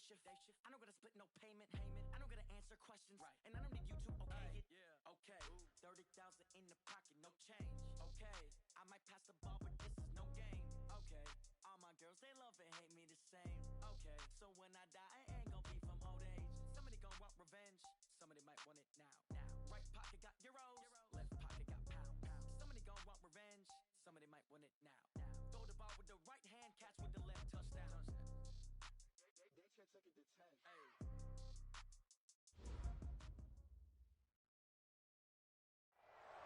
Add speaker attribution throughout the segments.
Speaker 1: shift. I don't gotta split no payment. I don't gotta answer questions. And I don't need you to okay it. Okay. 30,000 in the pocket, no change. Okay. I might pass the ball, but this is no game. Okay. All my girls, they love and hate me the same. Okay. So when I die, I ain't gonna be from old age. Somebody gonna want revenge. Somebody might want it now. Right pocket got euros. Left pocket got pounds. Somebody gonna want revenge. Somebody might want it now. Throw the ball with the right hand, catch with the left, touchdown. They took it to 10.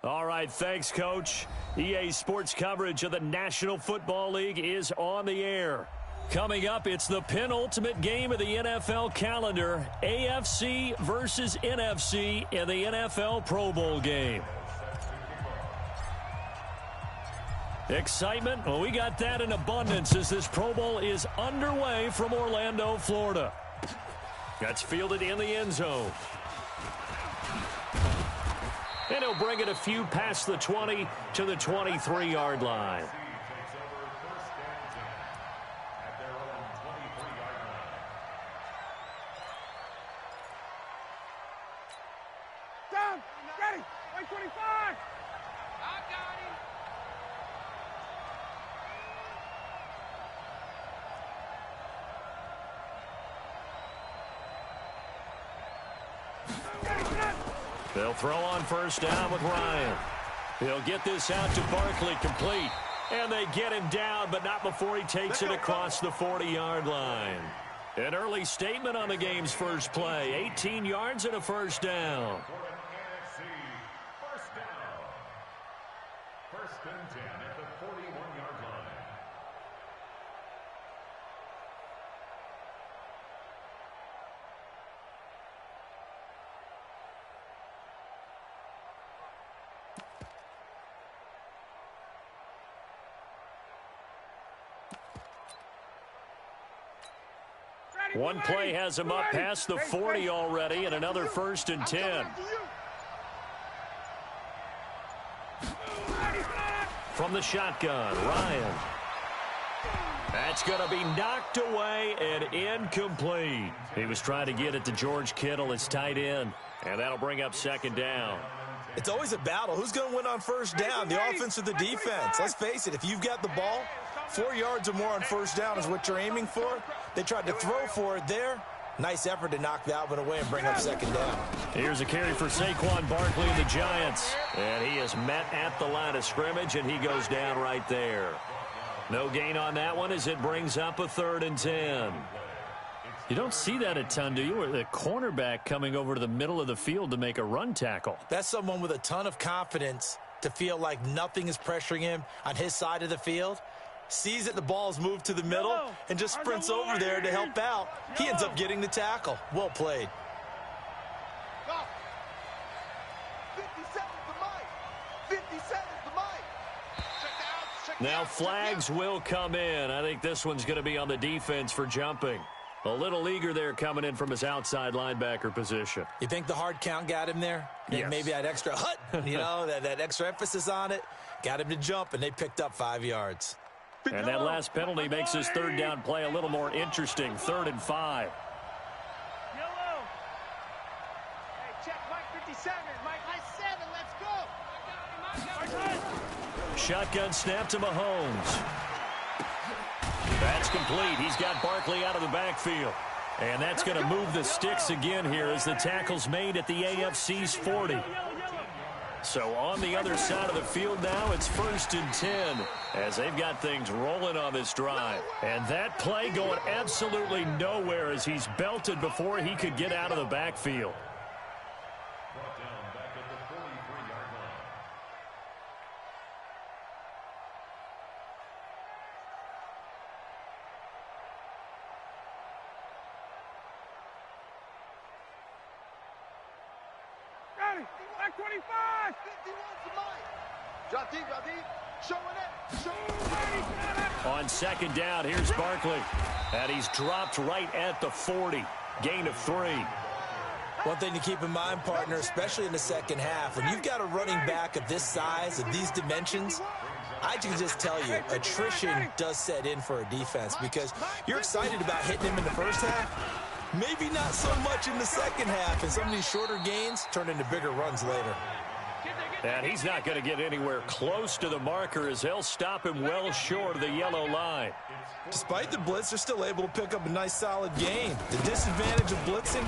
Speaker 2: All right, thanks, Coach. EA Sports coverage of the National Football League is on the air. Coming up, it's the penultimate game of the NFL calendar, AFC versus NFC in the NFL Pro Bowl game. Excitement? Well, we got that in abundance as this Pro Bowl is underway from Orlando, Florida. That's fielded in the end zone. And he'll bring it a few past the 20 to the 23-yard line.
Speaker 3: Down, ready, 125. I got him.
Speaker 2: They'll throw on first down with Ryan. He'll get this out to Barkley, complete. And they get him down, but not before he takes it across the 40-yard line. An early statement on the game's first play. 18 yards and a first down.
Speaker 4: First down. First and 10 at the 41-yard line.
Speaker 2: One play has him up past the 40 already, and another first and 10. From the shotgun, Ryan. That's going to be knocked away and incomplete. He was trying to get it to George Kittle, his tight end, and that'll bring up second down.
Speaker 5: It's always a battle. Who's going to win on first down, the offense or the defense? Let's face it, if you've got the ball, 4 yards or more on first down is what you're aiming for. They tried to throw for it there. Nice effort to knock that one away and bring up second down.
Speaker 2: Here's a carry for Saquon Barkley and the Giants. And he is met at the line of scrimmage, and he goes down right there. No gain on that one as it brings up a 3rd and 10.
Speaker 6: You don't see that a ton, do you? Or the cornerback coming over to the middle of the field to make a run tackle.
Speaker 5: That's someone with a ton of confidence to feel like nothing is pressuring him on his side of the field. Sees that the ball's moved to the middle and just sprints over there to help out. He ends up getting the tackle. Well played.
Speaker 3: 57 to Mike. 57 to Mike.
Speaker 2: Now flags will come in. I think this one's going to be on the defense for jumping. A little eager there coming in from his outside linebacker position.
Speaker 5: You think the hard count got him there?
Speaker 2: Yes.
Speaker 5: Maybe that extra that extra emphasis on it. Got him to jump, and they picked up 5 yards.
Speaker 2: And that last penalty makes his third down play a little more interesting. 3rd and 5.
Speaker 3: Yellow. Hey, check Mike 57. Mike 7, let's go. I got him.
Speaker 2: Shotgun snap to Mahomes. That's complete. He's got Barkley out of the backfield. And that's going to move the sticks again here as the tackle's made at the AFC's 40. So on the other side of the field now, it's 1st and 10 as they've got things rolling on this drive. And that play going absolutely nowhere as he's belted before he could get out of the backfield.
Speaker 4: Brought down back at the 43-yard line.
Speaker 3: Ready, Mike 25. 51 to Mike. Drop deep, showing it.
Speaker 2: On second down, here's Barkley. And he's dropped right at the 40. Gain of 3.
Speaker 5: One thing to keep in mind, partner, especially in the second half, when you've got a running back of this size, of these dimensions, I can just tell you, attrition does set in for a defense because you're excited about hitting him in the first half, Maybe not so much in the second half, and some of these shorter gains turn into bigger runs later.
Speaker 6: And he's not going to get anywhere close to the marker as they'll stop him well short of the yellow line.
Speaker 5: Despite the blitz, they're still able to pick up a nice solid gain. The disadvantage of blitzing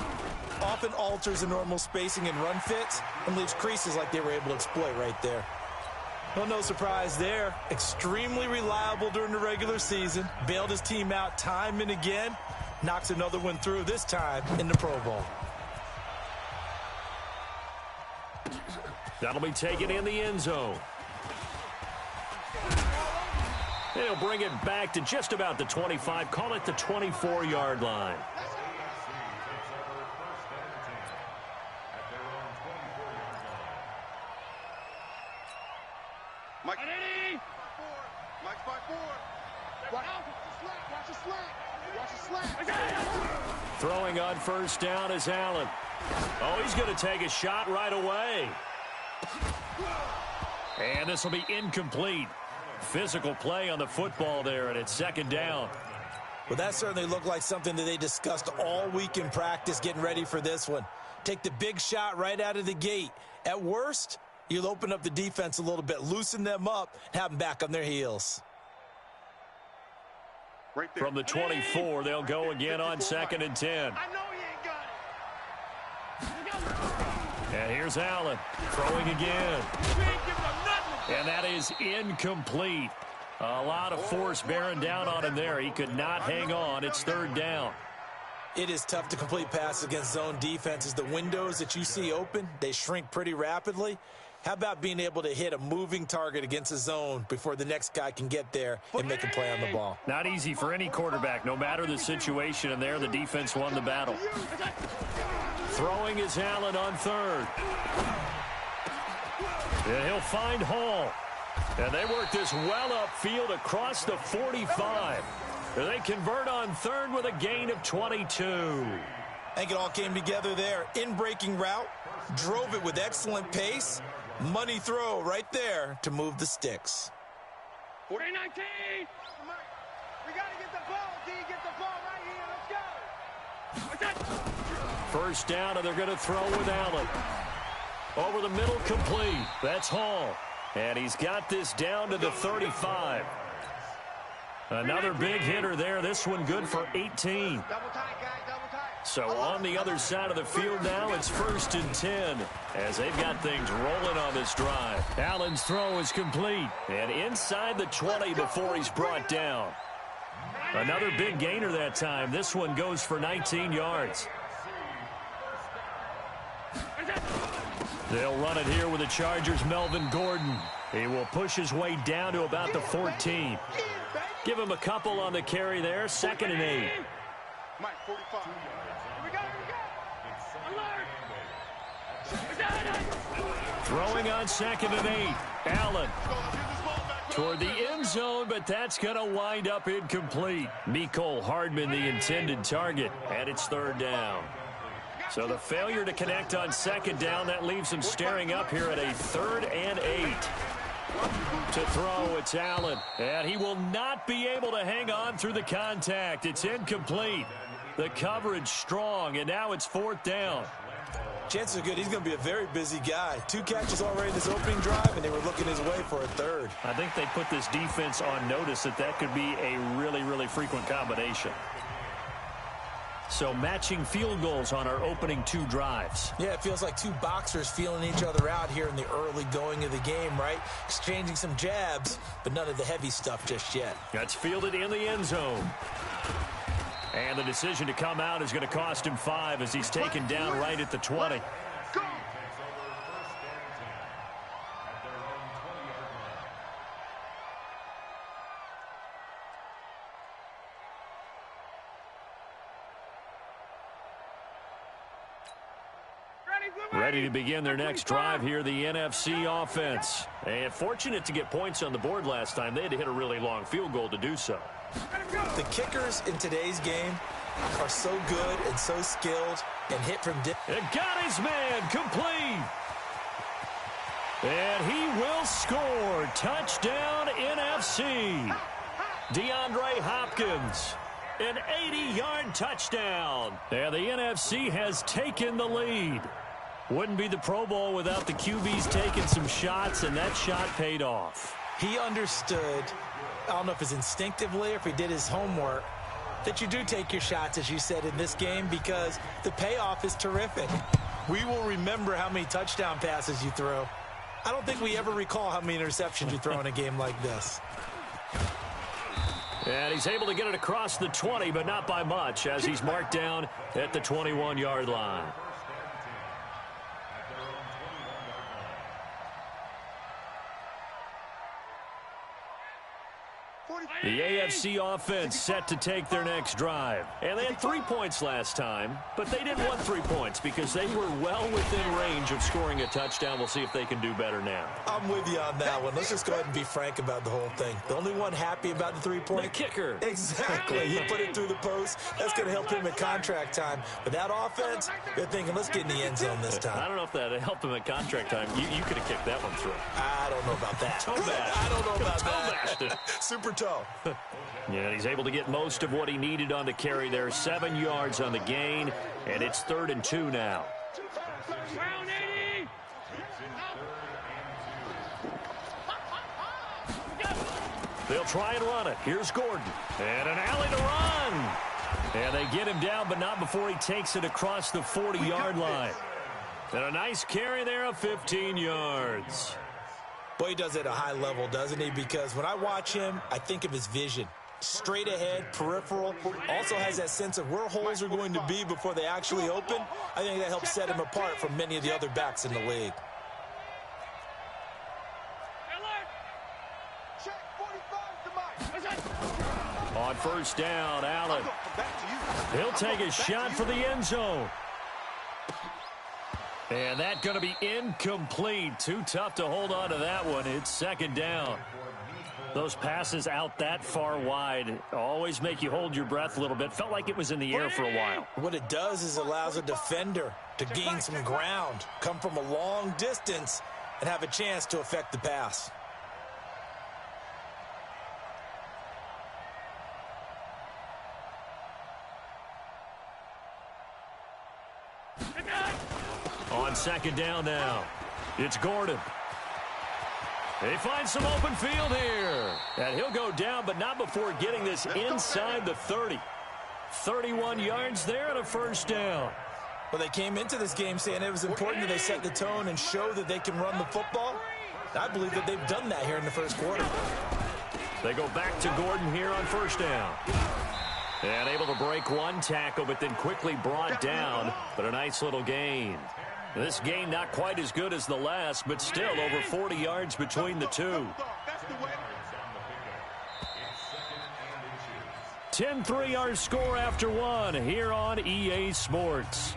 Speaker 5: often alters the normal spacing and run fits and leaves creases like they were able to exploit right there. Well, no surprise there. Extremely reliable during the regular season. Bailed his team out time and again. Knocks another one through, this time in the Pro Bowl.
Speaker 6: That'll be taken in the end zone. They'll bring it back to just about the 25. Call it the 24-yard line.
Speaker 3: Mike. Mike's by 4. Watch the slack. Watch the slack.
Speaker 6: Throwing on first down is Allen. Oh, he's going to take a shot right away. And this will be incomplete. Physical play on the football there, and it's second down.
Speaker 5: Well, that certainly looked like something that they discussed all week in practice getting ready for this one. Take the big shot right out of the gate. At worst, you'll open up the defense a little bit, loosen them up, and have them back on their heels.
Speaker 3: Right there.
Speaker 6: From the 24, they'll go again on 2nd and 10.
Speaker 3: I know he ain't got it.
Speaker 6: And here's Allen throwing again. And that is incomplete. A lot of force bearing down on him there. He could not hang on. It's third down.
Speaker 5: It is tough to complete passes against zone defenses. The windows that you see open, they shrink pretty rapidly. How about being able to hit a moving target against a zone before the next guy can get there and make a play on the ball?
Speaker 6: Not easy for any quarterback, no matter the situation. And there, the defense won the battle. Throwing is Allen on third. And he'll find Hall. And they work this well upfield across the 45. They convert on third with a gain of 22.
Speaker 5: I think it all came together there. In-breaking route, drove it with excellent pace. Money throw right there to move the sticks.
Speaker 3: 40-19. We got to get the ball, D. Get the ball right here. Let's go.
Speaker 6: First down, and they're going to throw with Allen. Over the middle, complete. That's Hall. And he's got this down to the 35. Another big hitter there. This one good for 18.
Speaker 3: Double tight, guys. Double tight.
Speaker 6: So on the other side of the field now, it's 1st and 10 as they've got things rolling on this drive. Allen's throw is complete. And inside the 20 before he's brought down. Another big gainer that time. This one goes for 19 yards. They'll run it here with the Chargers' Melvin Gordon. He will push his way down to about the 14. Give him a couple on the carry there. 2nd and 8.
Speaker 3: Mike, 45.
Speaker 6: Throwing on 2nd and 8. Allen toward the end zone, but that's going to wind up incomplete. Mecole Hardman, the intended target, and it's third down. So the failure to connect on 2nd down, that leaves him staring up here at a 3rd and 8. To throw, it's Allen, and he will not be able to hang on through the contact. It's incomplete. The coverage strong, and now it's 4th down.
Speaker 5: Chances are good he's going to be a very busy guy. 2 catches already in his opening drive, and they were looking his way for a 3rd.
Speaker 6: I think they put this defense on notice that could be a really, really frequent combination. So matching field goals on our opening 2 drives.
Speaker 5: Yeah, it feels like 2 boxers feeling each other out here in the early going of the game, right? Exchanging some jabs, but none of the heavy stuff just yet.
Speaker 6: That's fielded in the end zone. And the decision to come out is going to cost him 5 as he's taken down right at the 20. Ready to begin their next drive here, the NFC offense. And fortunate to get points on the board last time. They had to hit a really long field goal to do so.
Speaker 5: The kickers in today's game are so good and so skilled and hit from distance.
Speaker 6: And got his man complete. And he will score. Touchdown NFC. DeAndre Hopkins.
Speaker 2: An 80-yard touchdown. And the NFC has taken the lead. Wouldn't be the Pro Bowl without the QBs taking some shots, and that shot paid off.
Speaker 5: He understood, I don't know if it's instinctively or if he did his homework, that you do take your shots, as you said, in this game because the payoff is terrific. We will remember how many touchdown passes you throw. I don't think we ever recall how many interceptions you throw in a game like this.
Speaker 2: And he's able to get it across the 20, but not by much, as he's marked down at the 21-yard line. The AFC offense set to take their next drive. And they had 3 points last time, but they didn't want 3 points because they were well within range of scoring a touchdown. We'll see if they can do better now.
Speaker 5: I'm with you on that one. Let's just go ahead and be frank about the whole thing. The only one happy about the 3-point?
Speaker 2: The kicker.
Speaker 5: Exactly. He put it through the post. That's going to help him at contract time. But that offense, they're thinking, let's get in the end zone this time.
Speaker 2: I don't know if that helped him at contract time. You could have kicked that one through.
Speaker 5: I don't know about that.
Speaker 2: Toe bash.
Speaker 5: I don't know about
Speaker 2: that.
Speaker 5: Super toe.
Speaker 2: Yeah, he's able to get most of what he needed on the carry there. 7 yards on the gain, and it's 3rd and 2 now. They'll try and run it. Here's Gordon. And an alley to run. And they get him down, but not before he takes it across the 40-yard line. And a nice carry there of 15 yards.
Speaker 5: Boy, he does it at a high level, doesn't he? Because when I watch him, I think of his vision. Straight ahead, peripheral. Also has that sense of where holes are going to be before they actually open. I think that helps set him apart from many of the other backs in the league.
Speaker 2: On first down, Allen. He'll take a shot for the end zone. And that's going to be incomplete. Too tough to hold on to that one. It's 2nd down. Those passes out that far wide always make you hold your breath a little bit. Felt like it was in the air for a while.
Speaker 5: What it does is allows a defender to gain some ground, come from a long distance, and have a chance to affect the pass.
Speaker 2: On 2nd down now, it's Gordon. They find some open field here. And he'll go down, but not before getting this inside the 30. 31 yards there and a first down.
Speaker 5: Well, they came into this game saying it was important that they set the tone and show that they can run the football. I believe that they've done that here in the first quarter.
Speaker 2: They go back to Gordon here on first down. And able to break one tackle, but then quickly brought down. But a nice little gain. This gain not quite as good as the last, but still over 40 yards between the two. 10-3 our score after one here on EA Sports.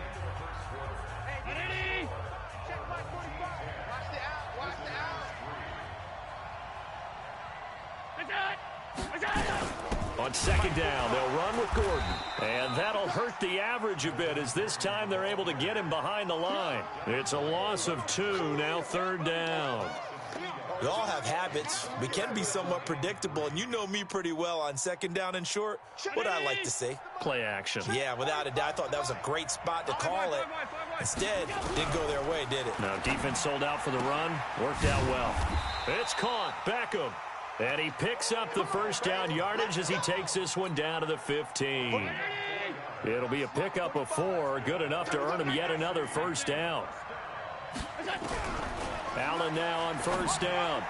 Speaker 2: On 2nd down, they'll run with Gordon. And that'll hurt the average a bit as this time they're able to get him behind the line. It's a loss of 2, now 3rd down.
Speaker 5: We all have habits. We can be somewhat predictable, and you know me pretty well on 2nd down and short. What I like to see.
Speaker 2: Play action.
Speaker 5: Yeah, without a doubt. I thought that was a great spot to call it. Instead, didn't go their way, did it?
Speaker 2: Now, defense sold out for the run. Worked out well. It's caught. Beckham. And he picks up the first down yardage as he takes this one down to the 15. It'll be a pickup of 4. Good enough to earn him yet another first down. Allen now on first down.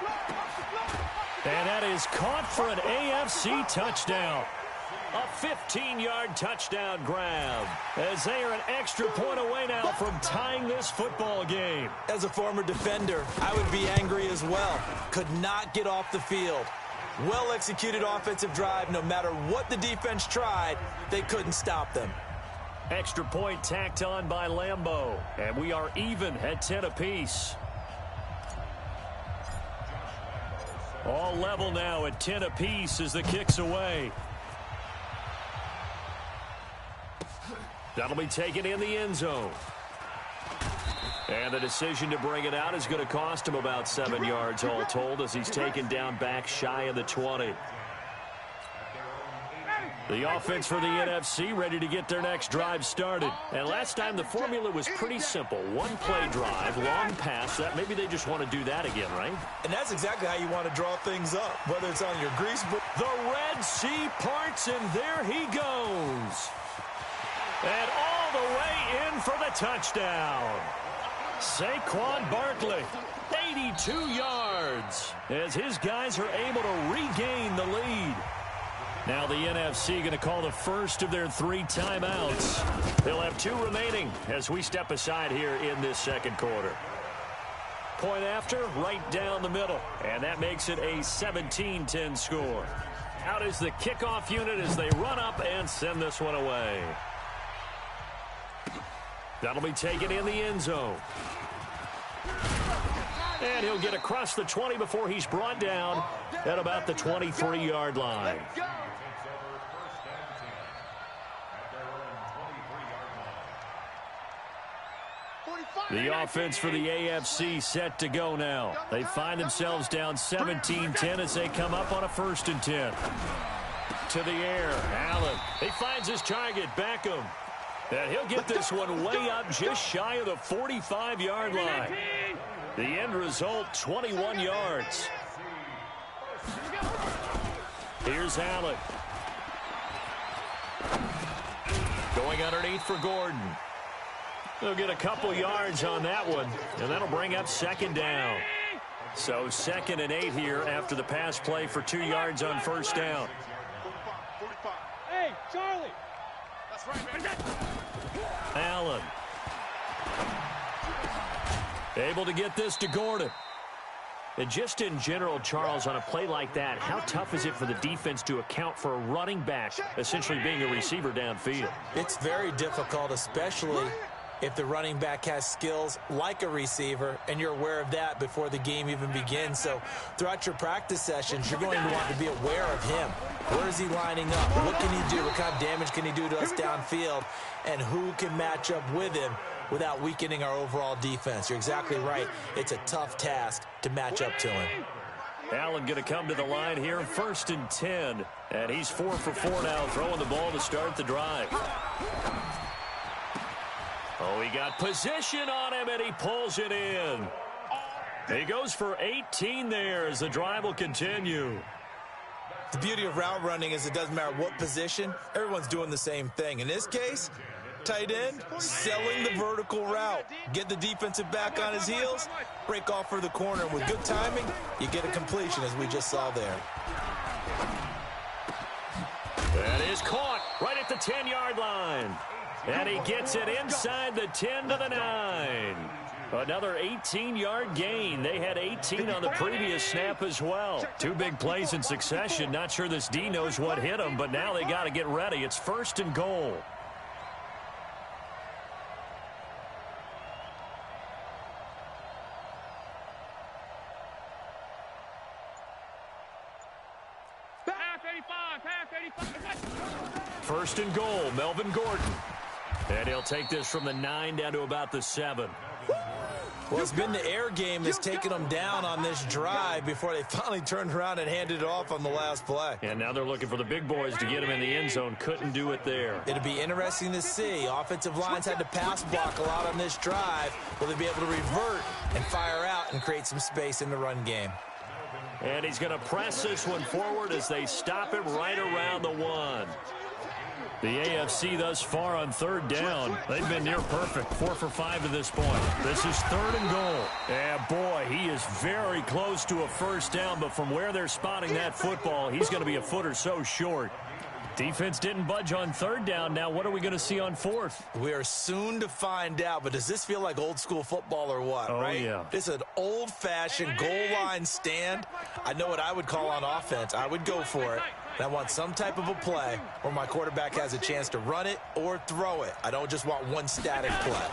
Speaker 2: And that is caught for an AFC touchdown. A 15-yard touchdown grab as they are an extra point away now from tying this football game.
Speaker 5: As a former defender, I would be angry as well. Could not get off the field. Well-executed offensive drive. No matter what the defense tried, they couldn't stop them.
Speaker 2: Extra point tacked on by Lambeau. And we are even at 10 apiece. All level now at 10 apiece as the kick's away. That'll be taken in the end zone. And the decision to bring it out is going to cost him about 7 yards all told as he's taken down back shy of the 20. The offense for the NFC ready to get their next drive started. And last time the formula was pretty simple. One play drive, long pass. That maybe they just want to do that again, right?
Speaker 5: And that's exactly how you want to draw things up, whether it's on your grease book.
Speaker 2: The Red Sea parts, and there he goes. And all the way in for the touchdown. Saquon Barkley, 82 yards, as his guys are able to regain the lead. Now the NFC going to call the first of their 3 timeouts. They'll have 2 remaining as we step aside here in this second quarter. Point after, right down the middle. And that makes it a 17-10 score. Out is the kickoff unit as they run up and send this one away. That'll be taken in the end zone. And he'll get across the 20 before he's brought down at about the 23-yard line. The offense for the AFC set to go now. They find themselves down 17-10 as they come up on a 1st and 10. To the air, Allen. He finds his target, Beckham. And he'll get this one way up just shy of the 45-yard line. The end result, 21 yards. Here's Allen. Going underneath for Gordon. They'll get a couple yards on that one, and that'll bring up 2nd down. So 2nd and 8 here after the pass play for 2 yards on 1st down.
Speaker 3: Hey, Charlie. That's right, man.
Speaker 2: Allen. Able to get this to Gordon. And just in general, Charles, on a play like that, how tough is it for the defense to account for a running back essentially being a receiver downfield?
Speaker 5: It's very difficult, especially if the running back has skills like a receiver, and you're aware of that before the game even begins. So throughout your practice sessions, you're going to want to be aware of him. Where is he lining up? What can he do? What kind of damage can he do to us downfield? And who can match up with him without weakening our overall defense? You're exactly right. It's a tough task to match up to him.
Speaker 2: Allen going to come to the line here, 1st and 10. And he's 4 for 4 now, throwing the ball to start the drive. Oh, he got position on him, and he pulls it in. He goes for 18 there as the drive will continue.
Speaker 5: The beauty of route running is it doesn't matter what position. Everyone's doing the same thing. In this case, tight end, selling the vertical route. Get the defensive back on his heels, break off for the corner. And with good timing, you get a completion, as we just saw there.
Speaker 2: That is caught right at the 10-yard line. And he gets it inside the 10 to the 9. Another 18-yard gain. They had 18 on the previous snap as well. 2 big plays in succession. Not sure this D knows what hit him, but now they got to get ready. It's 1st and goal. First and goal, Melvin Gordon. And he'll take this from the 9 down to about the 7.
Speaker 5: Well, it's been the air game that's taken them down on this drive before they finally turned around and handed it off on the last play.
Speaker 2: And now they're looking for the big boys to get him in the end zone. Couldn't do it there.
Speaker 5: It'll be interesting to see. Offensive lines had to pass block a lot on this drive. Will they be able to revert and fire out and create some space in the run game?
Speaker 2: And he's going to press this one forward as they stop him right around the 1. The AFC thus far on 3rd down, they've been near perfect, 4 for 5 to this point. This is 3rd and goal. Yeah, boy, he is very close to a 1st down, but from where they're spotting that football, he's going to be a foot or so short. Defense didn't budge on 3rd down. Now what are we going to see on 4th?
Speaker 5: We are soon to find out, but does this feel like old school football or what, right?
Speaker 2: Yeah.
Speaker 5: This is an old-fashioned goal line stand. I know what I would call on offense. I would go for it. And I want some type of a play where my quarterback has a chance to run it or throw it. I don't just want one static play.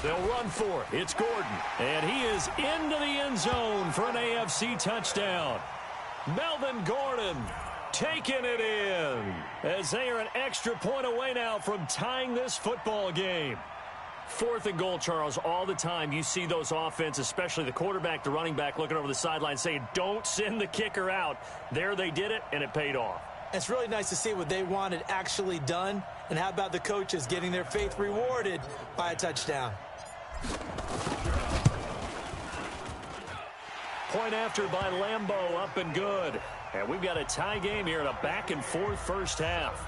Speaker 2: They'll run for it. It's Gordon. And he is into the end zone for an AFC touchdown. Melvin Gordon taking it in as they are an extra point away now from tying this football game. 4th and goal, Charles. All the time you see those offenses, especially the quarterback, the running back, looking over the sideline saying, don't send the kicker out. There they did it, and it paid off.
Speaker 5: It's really nice to see what they wanted actually done. And how about the coaches getting their faith rewarded by a touchdown?
Speaker 2: Point after by Lambeau, up and good. And we've got a tie game here in a back-and-forth first half.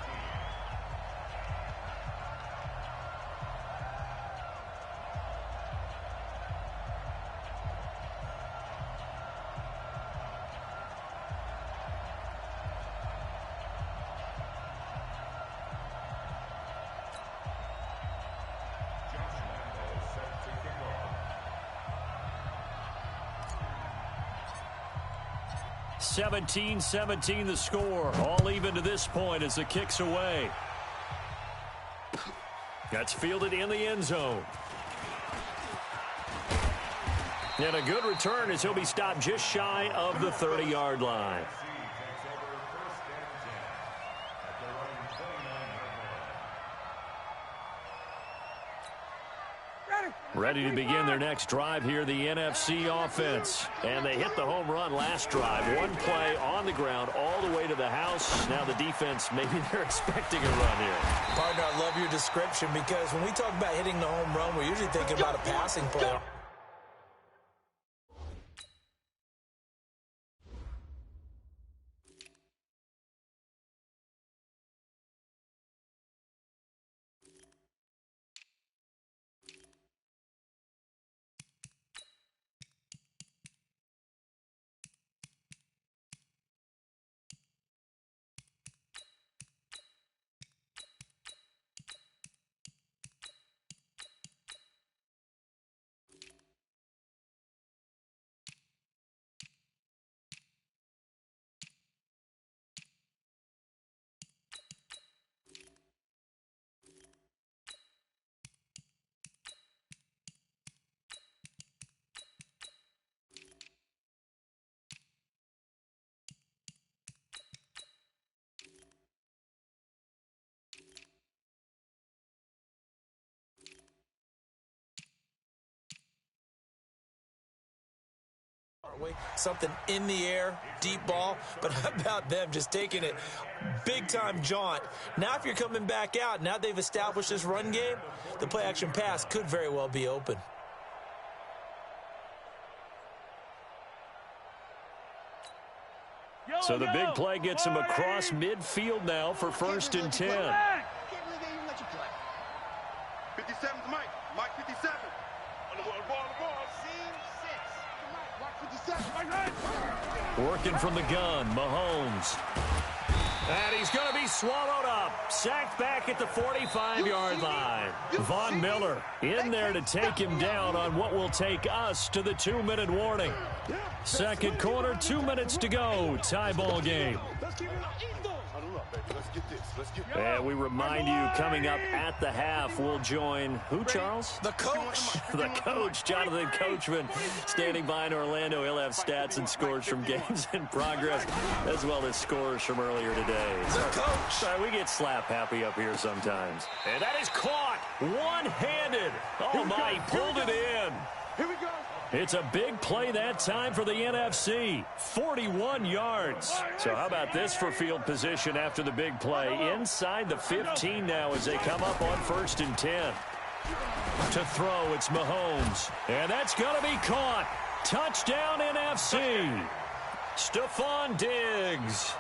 Speaker 2: (17-17) the score. All even to this point as the kick's away. That's fielded in the end zone. And a good return as he'll be stopped just shy of the 30-yard line. Ready to begin their next drive here, the NFC offense. And they hit the home run last drive. One play on the ground all the way to the house. Now the defense, maybe they're expecting a run here.
Speaker 5: Partner, I love your description because when we talk about hitting the home run, we're usually thinking about a passing play. Something in the air, deep ball, but how about them just taking it big-time jaunt? Now if you're coming back out, now they've established this run game, the play-action pass could very well be open.
Speaker 2: So the big play gets him across midfield now for 1st and 10.
Speaker 3: 57's Mike. Mike 57. On the ball.
Speaker 2: Working from the gun, Mahomes. And he's going to be swallowed up. Sacked back at the 45-yard line. Von Miller in there to take him down on what will take us to the 2-minute warning. Second quarter, 2 minutes to go. Tie ball game. And we remind you, coming up at the half, we'll join who, Charles?
Speaker 5: The coach.
Speaker 2: The coach, Jonathan Coachman, standing by in Orlando. He'll have stats and scores from games in progress, as well as scores from earlier today.
Speaker 5: The coach.
Speaker 2: We get slap happy up here sometimes. And that is caught one-handed. Oh, my, he pulled it in.
Speaker 3: Here we go.
Speaker 2: It's a big play that time for the NFC. 41 yards. So how about this for field position after the big play? Inside the 15 now as they come up on 1st and 10. To throw, it's Mahomes. And that's going to be caught. Touchdown NFC. Stephon Diggs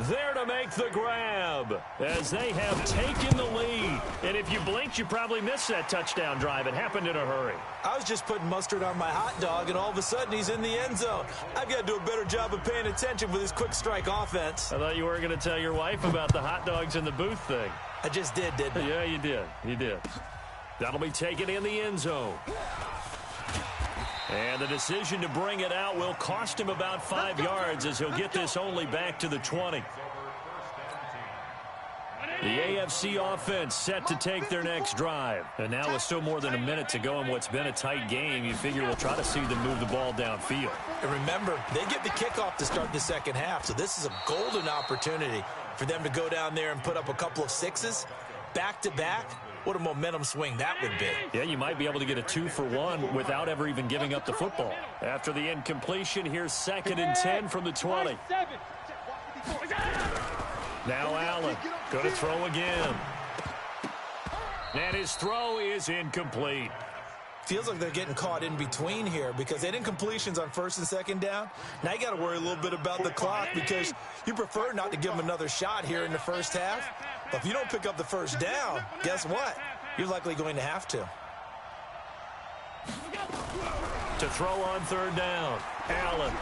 Speaker 2: there to make the grab as they have taken the lead. And if you blinked, you probably missed that touchdown drive. It happened in a hurry.
Speaker 5: I was just putting mustard on my hot dog, and all of a sudden he's in the end zone. I've got to do a better job of paying attention with this quick strike offense.
Speaker 2: I thought you were going to tell your wife about the hot dogs in the booth thing.
Speaker 5: I just did, didn't I?
Speaker 2: Yeah, you did. You did. That'll be taken in the end zone. And the decision to bring it out will cost him about 5 yards as he'll get this only back to the 20. The AFC offense set to take their next drive. And now with still more than a minute to go in what's been a tight game, you figure we'll try to see them move the ball downfield.
Speaker 5: And remember, they get the kickoff to start the second half, so this is a golden opportunity for them to go down there and put up a couple of sixes back-to-back. What a momentum swing that would be.
Speaker 2: Yeah, you might be able to get a 2-for-1 without ever even giving up the football. After the incompletion, here's 2nd and 10 from the 20.
Speaker 6: Now Allen going to throw again. And his throw is incomplete.
Speaker 5: Feels like they're getting caught in between here because they didn't completions on first and second down. Now you got to worry a little bit about the clock because you prefer not to give them another shot here in the first half. But if you don't pick up the first down, guess what? You're likely going to have to.
Speaker 6: To throw on third down, Allen.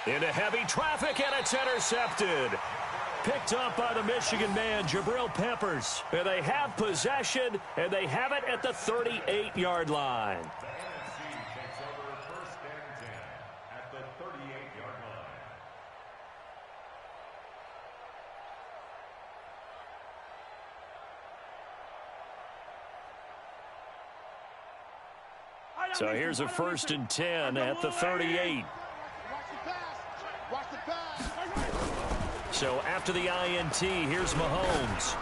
Speaker 6: Into heavy traffic, and it's intercepted. Picked up by the Michigan man, Jabril Peppers. And they have possession, and they have it at the 38-yard line.
Speaker 4: The NFC takes over first and 10 at the 38-yard line.
Speaker 6: So here's a first and 10 at the 38. So after the INT, here's Mahomes.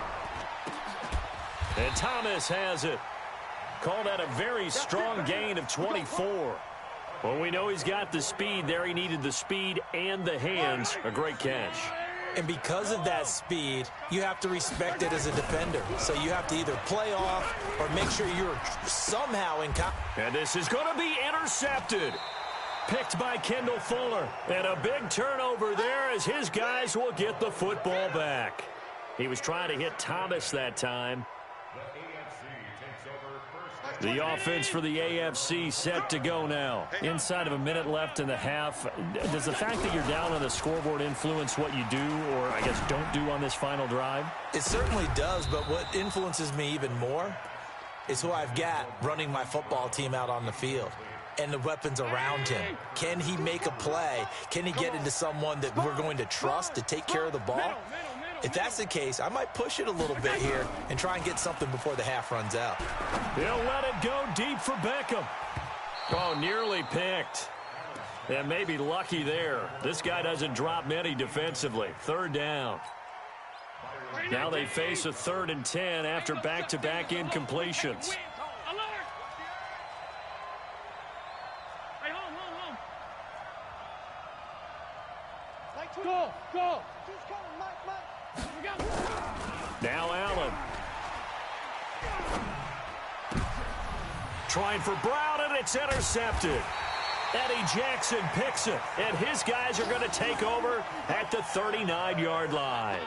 Speaker 6: And Thomas has it. Called that a very strong gain of 24. Well, we know he's got the speed there. He needed the speed and the hands. A great catch.
Speaker 5: And because of that speed, you have to respect it as a defender. So you have to either play off or make sure you're somehow in contact.
Speaker 6: And this is going to be intercepted. Picked by Kendall Fuller. And a big turnover there as his guys will get the football back. He was trying to hit Thomas that time. The offense for the AFC set to go now. Inside of a minute left in the half. Does the fact that you're down on the scoreboard influence what you do or, I guess, don't do on this final drive?
Speaker 5: It certainly does, but what influences me even more is who I've got running my football team out on the field and the weapons around him. Can he make a play? Can he get into someone that we're going to trust to take care of the ball? If that's the case, I might push it a little bit here and try and get something before the half runs out.
Speaker 6: He'll let it go deep for Beckham. Oh, nearly picked. And maybe lucky there. This guy doesn't drop many defensively. Third down. Now they face a 3rd and 10 after back-to-back incompletions.
Speaker 3: Go!
Speaker 6: Now Allen. Trying for Brown, and it's intercepted. Eddie Jackson picks it, and his guys are going to take over at the 39-yard line.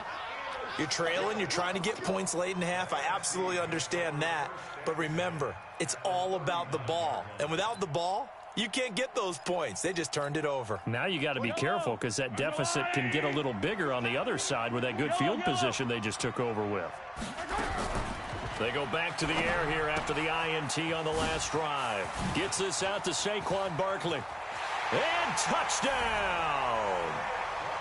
Speaker 5: You're trailing, you're trying to get points late in half. I absolutely understand that. But remember, it's all about the ball. And without the ball, you can't get those points. They just turned it over.
Speaker 6: Now you got to be careful because that deficit can get a little bigger on the other side with that good field position they just took over with. They go back to the air here after the INT on the last drive. Gets this out to Saquon Barkley. And touchdown!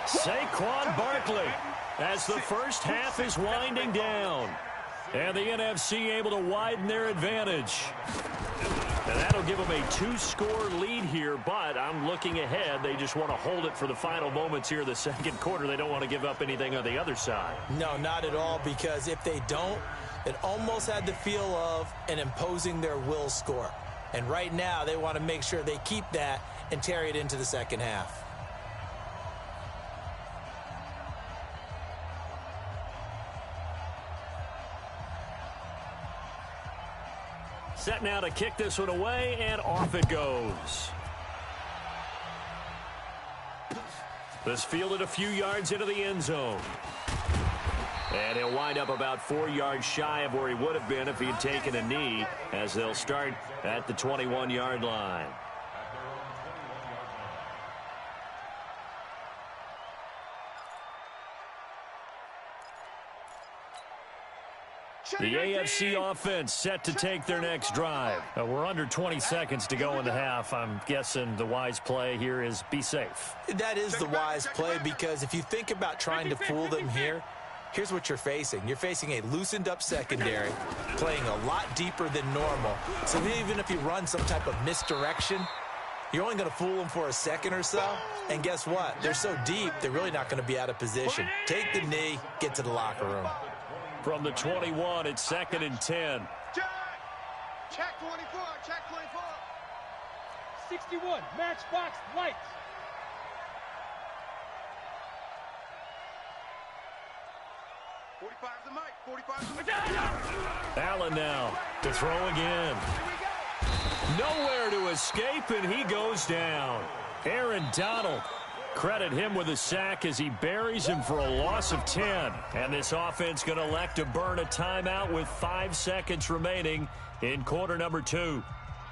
Speaker 6: Saquon Barkley as the first half is winding down. And the NFC able to widen their advantage. And that'll give them a 2-score lead here, but I'm looking ahead. They just want to hold it for the final moments here in the second quarter. They don't want to give up anything on the other side.
Speaker 5: No, not at all, because if they don't, it almost had the feel of an imposing their will score. And right now, they want to make sure they keep that and carry it into the second half.
Speaker 6: Set now to kick this one away, and off it goes. This fielded a few yards into the end zone. And he'll wind up about 4 yards shy of where he would have been if he had taken a knee, as they'll start at the 21-yard line. The AFC offense set to take their next drive. We're under 20 seconds to go in the half. I'm guessing the wise play here is be safe.
Speaker 5: That is the wise play, because if you think about trying to fool them here, here's what you're facing. You're facing a loosened up secondary, playing a lot deeper than normal. So even if you run some type of misdirection, you're only going to fool them for a second or so. And guess what? They're so deep, they're really not going to be out of position. Take the knee, get to the locker room.
Speaker 6: From the 21, it's 2nd and 10.
Speaker 3: Check 24, check 24. 61, matchbox lights. 45's the mic. 45's the mic.
Speaker 6: Allen now to throw again. Nowhere to escape, and he goes down. Aaron Donald, credit him with a sack as he buries him for a loss of 10. And this offense going to elect to burn a timeout with 5 seconds remaining in quarter number 2.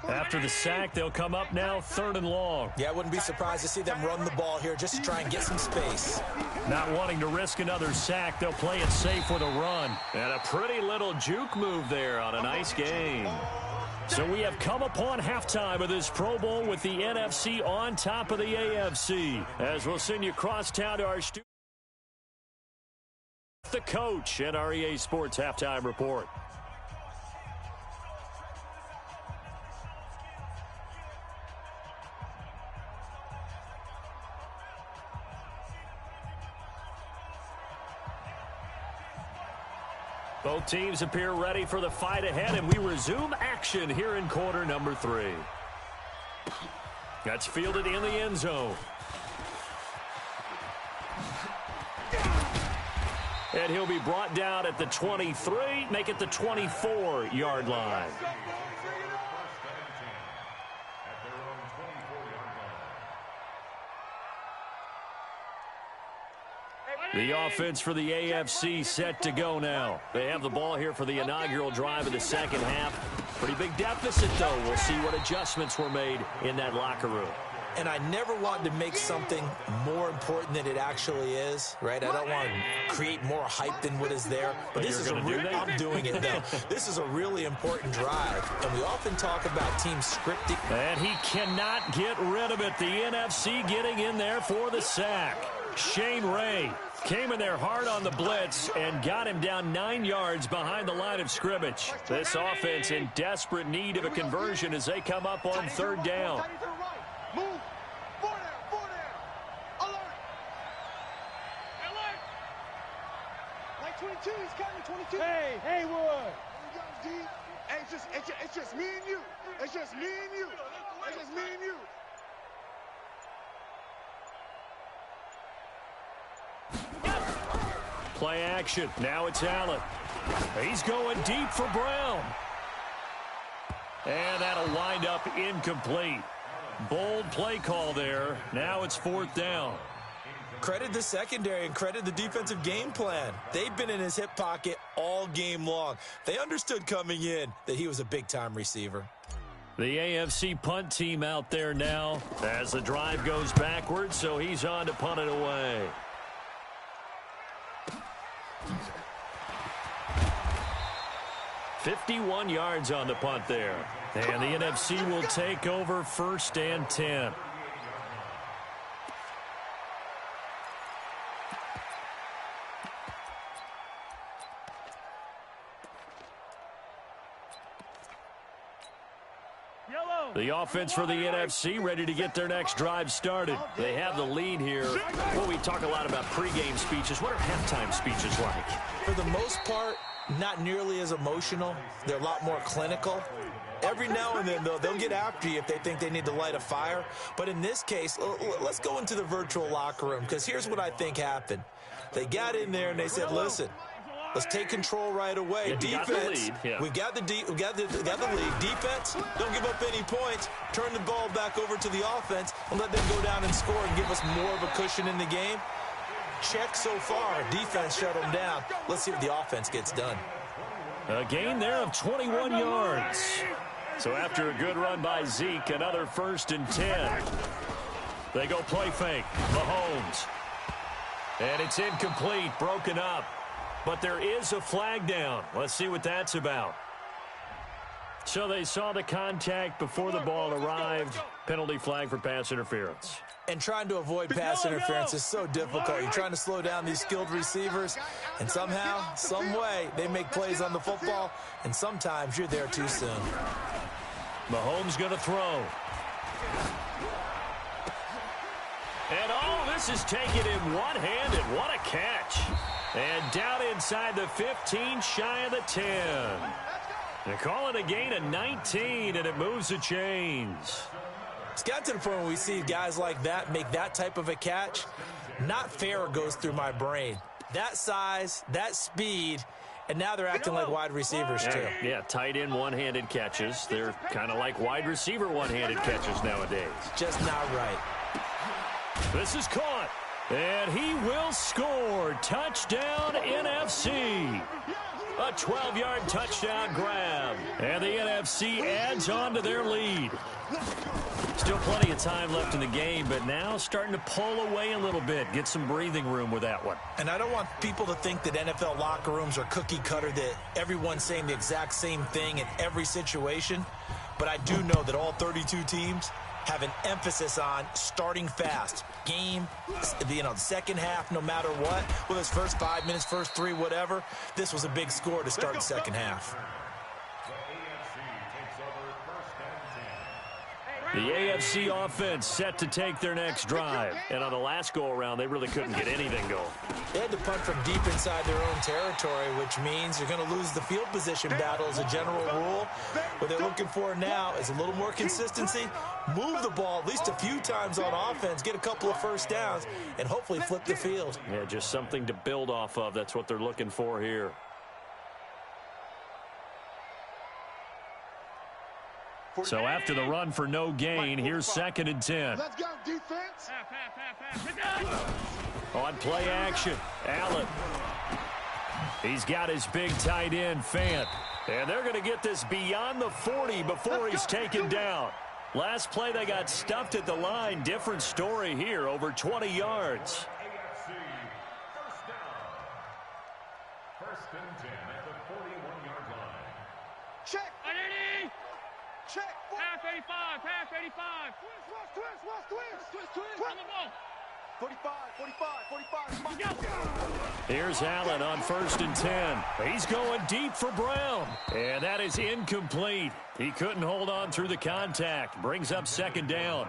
Speaker 6: After the sack, they'll come up now 3rd and long.
Speaker 5: Yeah, I wouldn't be surprised to see them run the ball here just to try and get some space.
Speaker 6: Not wanting to risk another sack, they'll play it safe with a run. And a pretty little juke move there on a nice game. So we have come upon halftime of this Pro Bowl with the NFC on top of the AFC. As we'll send you across town to our studio, the coach at our EA Sports Halftime Report. Both teams appear ready for the fight ahead, and we resume action here in quarter number 3. That's fielded in the end zone. And he'll be brought down at the 23, make it the 24-yard line. The offense for the AFC set to go now. They have the ball here for the inaugural drive of the second half. Pretty big deficit, though. We'll see what adjustments were made in that locker room.
Speaker 5: And I never want to make something more important than it actually is, right? I don't want to create more hype than what is there. But this is I'm doing it, though. This is a really important drive. And we often talk about teams scripting.
Speaker 6: And he cannot get rid of it. The NFC getting in there for the sack. Shane Ray came in there hard on the blitz and got him down 9 yards behind the line of scrimmage. This offense in desperate need of a conversion as they come up on 3rd down.
Speaker 3: Move. 4 down. Alert. Like 22, he's cutting 22. Hey, Haywood. Hey, it's just me and you. It's just me and you. It's just me and you.
Speaker 6: Play action. Now it's Allen. He's going deep for Brown. And that'll wind up incomplete. Bold play call there. Now it's 4th down.
Speaker 5: Credit the secondary and credit the defensive game plan. They've been in his hip pocket all game long. They understood coming in that he was a big-time receiver.
Speaker 6: The AFC punt team out there now as the drive goes backwards, so he's on to punt it away. $51 yards on the punt there. And the NFC will take over 1st and 10. The offense for the NFC ready to get their next drive started. They have the lead here. Well, we talk a lot about pregame speeches. What are halftime speeches like?
Speaker 5: For the most part, not nearly as emotional. They're a lot more clinical. Every now and then, though, they'll get after you if they think they need to light a fire. But in this case, let's go into the virtual locker room, because here's what I think happened. They got in there and they said, listen, let's take control right away. Defense, we've got the lead. Defense, don't give up any points. Turn the ball back over to the offense and let them go down and score and give us more of a cushion in the game. Check so far. Defense shut them down. Let's see what the offense gets done.
Speaker 6: A gain there of 21 yards. So after a good run by Zeke, another 1st and 10. They go play fake. Mahomes. And it's incomplete, broken up. But there is a flag down. Let's see what that's about. So they saw the contact before the ball arrived. Penalty flag for pass interference.
Speaker 5: And trying to avoid pass interference is so difficult. You're trying to slow down these skilled receivers, and somehow, some way, they make plays on the football, and sometimes you're there too soon.
Speaker 6: Mahomes going to throw. And this is taken in one-handed. What a catch. And down inside the 15, shy of the 10. They call it a gain of 19, and it moves the chains.
Speaker 5: It's got to the point where we see guys like that make that type of a catch. Not fair goes through my brain. That size, that speed, and now they're acting like wide receivers too.
Speaker 2: Yeah, tight end one-handed catches. They're kind of like wide receiver one-handed catches nowadays.
Speaker 5: Just not right.
Speaker 2: This is caught, and he will score. Touchdown, NFC. A 12-yard touchdown grab, and the NFC adds on to their lead. Still plenty of time left in the game, but now starting to pull away a little bit, get some breathing room with that one.
Speaker 5: And I don't want people to think that NFL locker rooms are cookie cutter, that everyone's saying the exact same thing in every situation. But I do know that all 32 teams have an emphasis on starting fast. Game, the second half, no matter what. Whether it's first 5 minutes, first 3, whatever. This was a big score to start the second half.
Speaker 2: The AFC offense set to take their next drive. And on the last go-around, they really couldn't get anything going.
Speaker 5: They had to punt from deep inside their own territory, which means you're going to lose the field position battle as a general rule. What they're looking for now is a little more consistency, move the ball at least a few times on offense, get a couple of first downs, and hopefully flip the field.
Speaker 2: Yeah, just something to build off of. That's what they're looking for here. So after the run for no gain, here's 2nd and 10.
Speaker 3: Let's go, defense.
Speaker 2: On play action, Allen. He's got his big tight end, Fant. And they're going to get this beyond the 40 before he's taken down. Last play, they got stuffed at the line. Different story here, over 20 yards.
Speaker 4: AFC first down. 1st and 10 at the 41-yard line.
Speaker 3: Check. Check.
Speaker 7: Half 85, half 85.
Speaker 3: Twist.
Speaker 7: On the ball.
Speaker 3: 45.
Speaker 2: Here's Allen on 1st and 10. He's going deep for Brown. And that is incomplete. He couldn't hold on through the contact. Brings up 2nd down.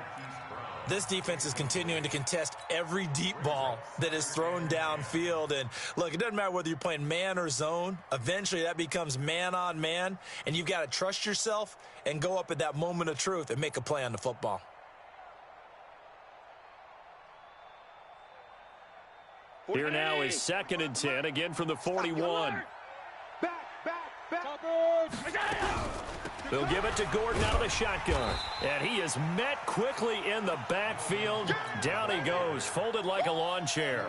Speaker 5: This defense is continuing to contest every deep ball that is thrown downfield. And look, it doesn't matter whether you're playing man or zone. Eventually that becomes man on man. And you've got to trust yourself and go up at that moment of truth and make a play on the football.
Speaker 2: Here now is 2nd and 10, again from the 41.
Speaker 3: Back.
Speaker 2: They'll give it to Gordon out of the shotgun. And he is met quickly in the backfield. Down he goes, folded like a lawn chair.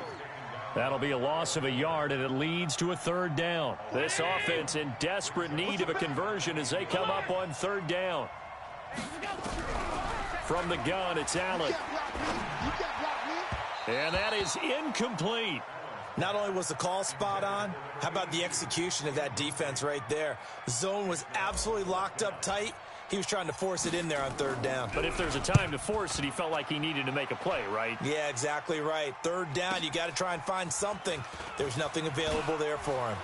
Speaker 2: That'll be a loss of a yard, and it leads to a 3rd down. This offense in desperate need of a conversion as they come up on 3rd down. From the gun, it's Allen. And that is incomplete.
Speaker 5: Not only was the call spot on, how about the execution of that defense right there? Zone was absolutely locked up tight. He was trying to force it in there on 3rd down.
Speaker 2: But if there's a time to force it, he felt like he needed to make a play, right?
Speaker 5: Yeah, exactly right. 3rd down, you got to try and find something. There's nothing available there for him.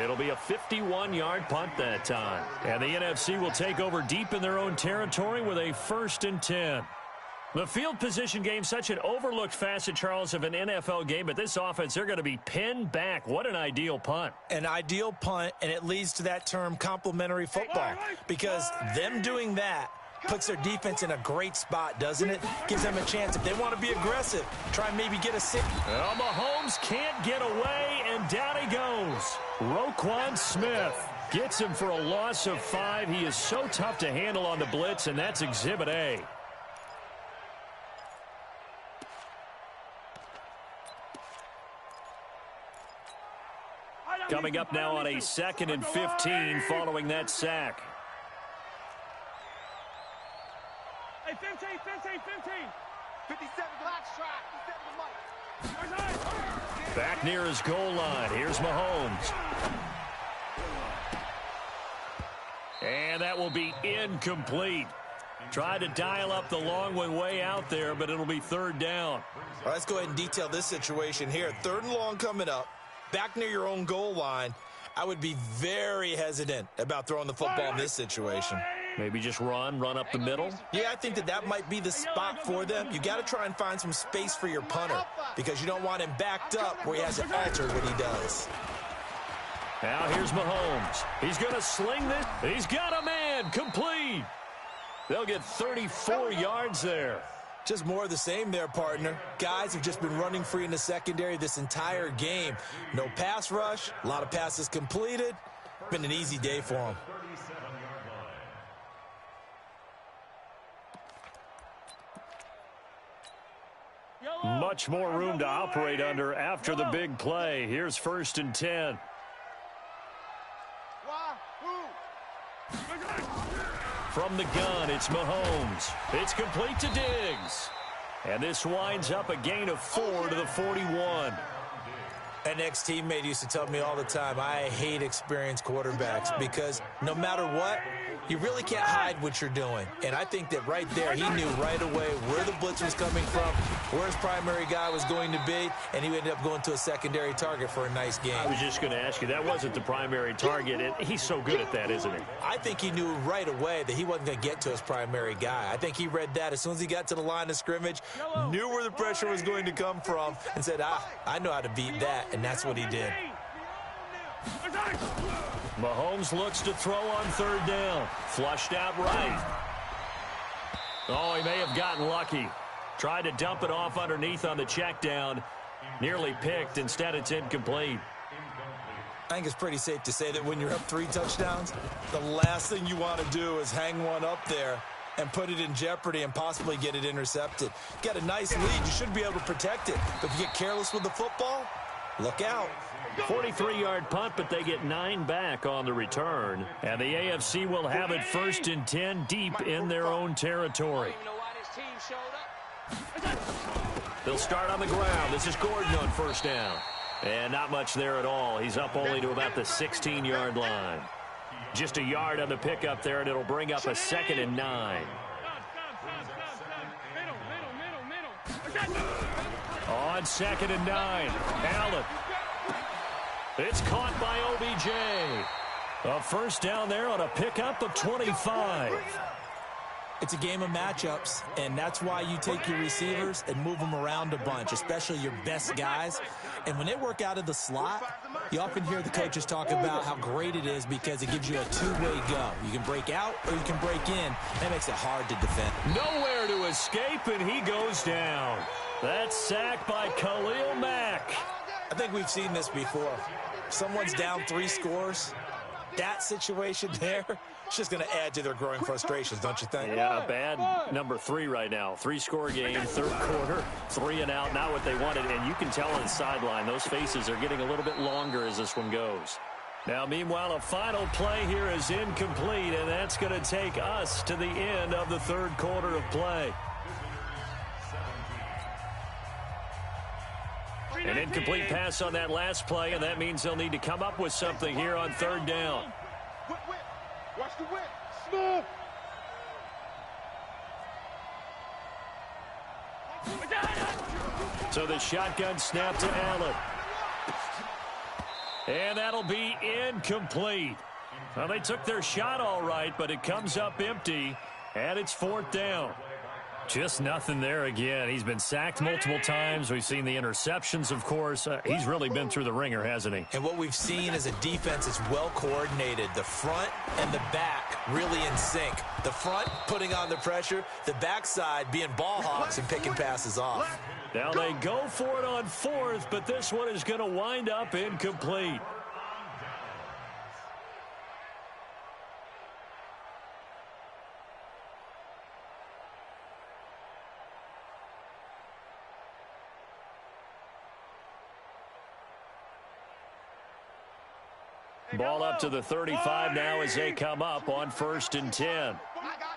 Speaker 2: It'll be a 51-yard punt that time. And the NFC will take over deep in their own territory with a 1st and 10. The field position game, such an overlooked facet, Charles, of an NFL game, but this offense, they're going to be pinned back. What an ideal punt.
Speaker 5: An ideal punt, and it leads to that term complementary football, because them doing that puts their defense in a great spot, doesn't it? Gives them a chance, if they want to be aggressive, try and maybe get a six.
Speaker 2: Well, Mahomes can't get away, and down he goes. Roquan Smith gets him for a loss of 5. He is so tough to handle on the blitz, and that's Exhibit A. Coming up now on a 2nd and 15 following that sack.
Speaker 7: Hey, 15.
Speaker 3: 57, black strike.
Speaker 2: Back near his goal line. Here's Mahomes. And that will be incomplete. Tried to dial up the long one way out there, but it'll be 3rd down.
Speaker 5: All right, let's go ahead and detail this situation here. 3rd and long coming up. Back near your own goal line. I would be very hesitant about throwing the football in this situation.
Speaker 2: Maybe just run up the middle?
Speaker 5: Yeah, I think that might be the spot for them. You got to try and find some space for your punter because you don't want him backed up where he hasn't altered what he does.
Speaker 2: Now here's Mahomes. He's going to sling this. He's got a man. Complete. They'll get 34 yards there.
Speaker 5: Just more of the same there, partner. Guys have just been running free in the secondary this entire game. No pass rush, a lot of passes completed. Been an easy day for them.
Speaker 6: Much more room to operate under after the big play. Here's 1st and 10. From the gun, it's Mahomes. It's complete to Diggs. And this winds up a gain of 4 to the 41.
Speaker 5: An ex-teammate used to tell me all the time, I hate experienced quarterbacks because no matter what, you really can't hide what you're doing. And I think that right there, he knew right away where the blitz was coming from, where his primary guy was going to be, and he ended up going to a secondary target for a nice game.
Speaker 6: I was just going to ask you, that wasn't the primary target, and he's so good at that, isn't he?
Speaker 5: I think he knew right away that he wasn't going to get to his primary guy. I think he read that as soon as he got to the line of scrimmage, knew where the pressure was going to come from, and said, I know how to beat that, and that's what he did.
Speaker 6: Mahomes looks to throw on 3rd down. Flushed out right. Oh, he may have gotten lucky. Tried to dump it off underneath on the check down. Nearly picked. Instead, it's incomplete.
Speaker 5: I think it's pretty safe to say that when you're up 3 touchdowns, the last thing you want to do is hang one up there and put it in jeopardy and possibly get it intercepted. Got a nice lead. You should be able to protect it. But if you get careless with the football, look out.
Speaker 6: 43-yard punt, but they get 9 back on the return. And the AFC will have it 1st and 10 deep in their own territory. They'll start on the ground. This is Gordon on 1st down. And not much there at all. He's up only to about the 16-yard line. Just a yard on the pickup there, and it'll bring up a 2nd and 9. On 2nd and 9, Allen. It's caught by OBJ. A 1st down there on a pickup of 25.
Speaker 5: It's a game of matchups, and that's why you take your receivers and move them around a bunch, especially your best guys. And when they work out of the slot, you often hear the coaches talk about how great it is because it gives you a two-way go. You can break out or you can break in. That makes it hard to defend.
Speaker 6: Nowhere to escape, and he goes down. That's sacked by Khalil Mack.
Speaker 5: I think we've seen this before. Someone's down 3 scores. That situation there, it's just going to add to their growing frustrations, don't you think?
Speaker 6: Yeah, a bad number 3 right now. 3-score game, 3rd quarter, 3 and out, not what they wanted. And you can tell on the sideline, those faces are getting a little bit longer as this one goes. Now, meanwhile, a final play here is incomplete, and that's going to take us to the end of the 3rd quarter of play. An incomplete pass on that last play, and that means they'll need to come up with something here on 3rd down.
Speaker 3: Watch the whip. Smooth.
Speaker 6: So the shotgun snap to Allen. And that'll be incomplete. Well, they took their shot all right, but it comes up empty, and it's 4th down. Just nothing there again. He's been sacked multiple times. We've seen the interceptions, of course. He's really been through the ringer, hasn't he?
Speaker 5: And what we've seen is a defense is well coordinated. The front and the back really in sync. The front putting on the pressure, the backside being ball hawks and picking passes off.
Speaker 6: Now they go for it on 4th, but this one is going to wind up incomplete. Ball up to the 35 now as they come up on 1st and 10.
Speaker 3: I got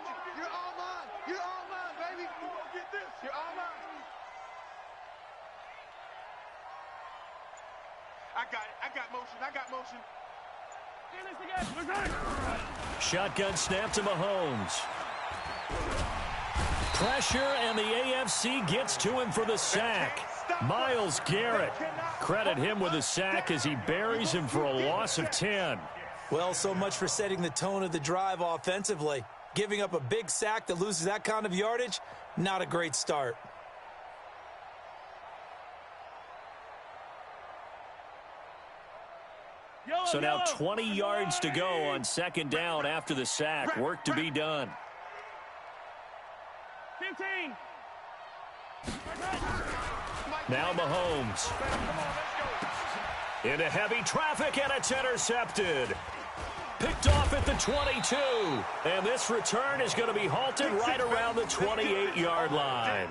Speaker 3: you. You're all mine. You're all mine, baby. You won't get this. You're all mine. I got it. I got motion. I got motion.
Speaker 6: Shotgun snap to Mahomes. Pressure, and the AFC gets to him for the sack. Myles Garrett. Credit him with a sack as he buries him for a loss of 10.
Speaker 5: Well, so much for setting the tone of the drive offensively. Giving up a big sack that loses that kind of yardage, not a great start.
Speaker 6: So now 20 yards to go on 2nd down after the sack. Work to be done.
Speaker 7: 15.
Speaker 6: Now Mahomes. Into heavy traffic, and it's intercepted. Picked off at the 22. And this return is going to be halted right around the 28-yard line.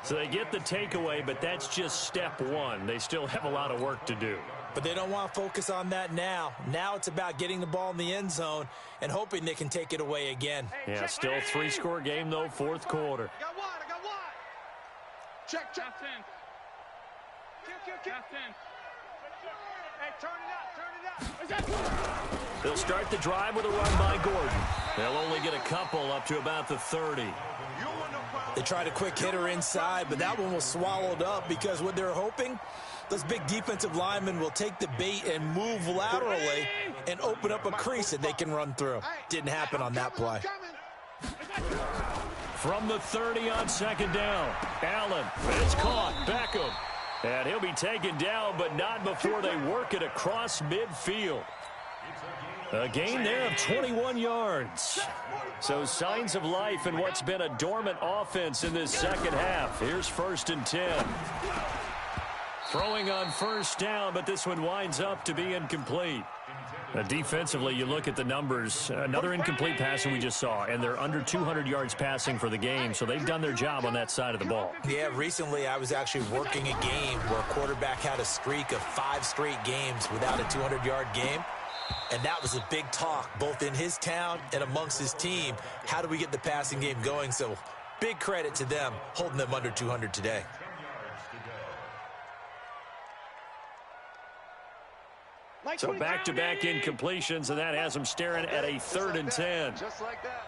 Speaker 6: So they get the takeaway, but that's just step one. They still have a lot of work to do.
Speaker 5: But they don't want to focus on that now. Now it's about getting the ball in the end zone and hoping they can take it away again.
Speaker 6: Yeah, still three-score game, though, fourth quarter.
Speaker 3: I got one. Check.
Speaker 7: Top 10. Top 10.
Speaker 3: Hey, turn it up.
Speaker 6: They'll start the drive with a run by Gordon. They'll only get a couple up to about the 30.
Speaker 5: They tried a quick hitter inside, but that one was swallowed up because what they're hoping, those big defensive linemen will take the bait and move laterally and open up a crease that they can run through. Didn't happen on that play.
Speaker 6: From the 30 on second down, Allen. It's caught. Beckham. And he'll be taken down, but not before they work it across midfield. A gain there of 21 yards. So signs of life in what's been a dormant offense in this second half. Here's 1st and 10. Throwing on first down, but this one winds up to be incomplete. Defensively, you look at the numbers. Another incomplete pass we just saw, and they're under 200 yards passing for the game, so they've done their job on that side of the ball.
Speaker 5: Yeah, recently I was actually working a game where a quarterback had a streak of 5 straight games without a 200-yard game. And that was a big talk, both in his town and amongst his team. How do we get the passing game going? So big credit to them, holding them under 200 today.
Speaker 6: So back-to-back incompletions, and that has them staring at a 3rd and 10.
Speaker 3: Just like that.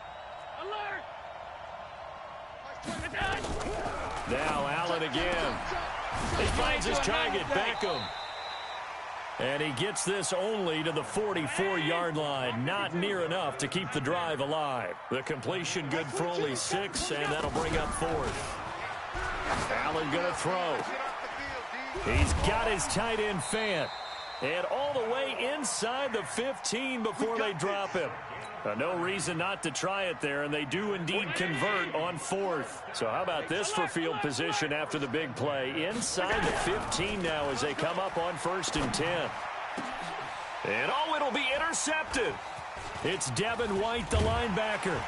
Speaker 7: Alert!
Speaker 6: Now Allen again. He finds his target, Beckham. And he gets this only to the 44-yard line. Not near enough to keep the drive alive. The completion good for only 6, and that'll bring up 4th. Allen going to throw. He's got his tight end Fant. And all the way inside the 15 before they drop him. No reason not to try it there, and they do indeed convert on 4th. So how about this for field position after the big play? Inside the 15 now as they come up on 1st and 10. And it'll be intercepted. It's Devin White, the linebacker.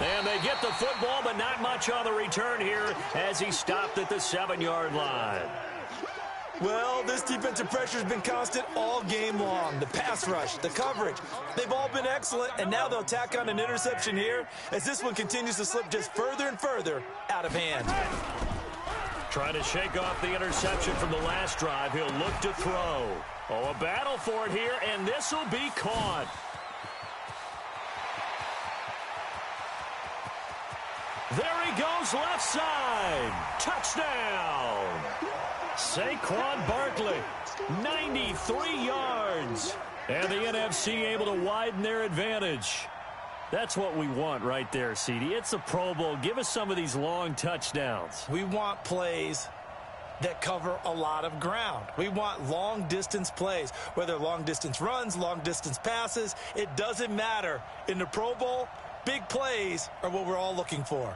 Speaker 6: And they get the football, but not much on the return here as he stopped at the 7-yard line.
Speaker 5: Well, this defensive pressure has been constant all game long. The pass rush, the coverage, they've all been excellent, and now they'll tack on an interception here as this one continues to slip just further and further out of hand.
Speaker 6: Trying to shake off the interception from the last drive. He'll look to throw. Oh, a battle for it here, and this will be caught. There he goes, left side. Touchdown. Saquon Barkley, 93 yards. And the NFC able to widen their advantage. That's what we want right there, CD. It's a Pro Bowl. Give us some of these long touchdowns.
Speaker 5: We want plays that cover a lot of ground. We want long-distance plays, whether long-distance runs, long-distance passes. It doesn't matter. In the Pro Bowl, big plays are what we're all looking for.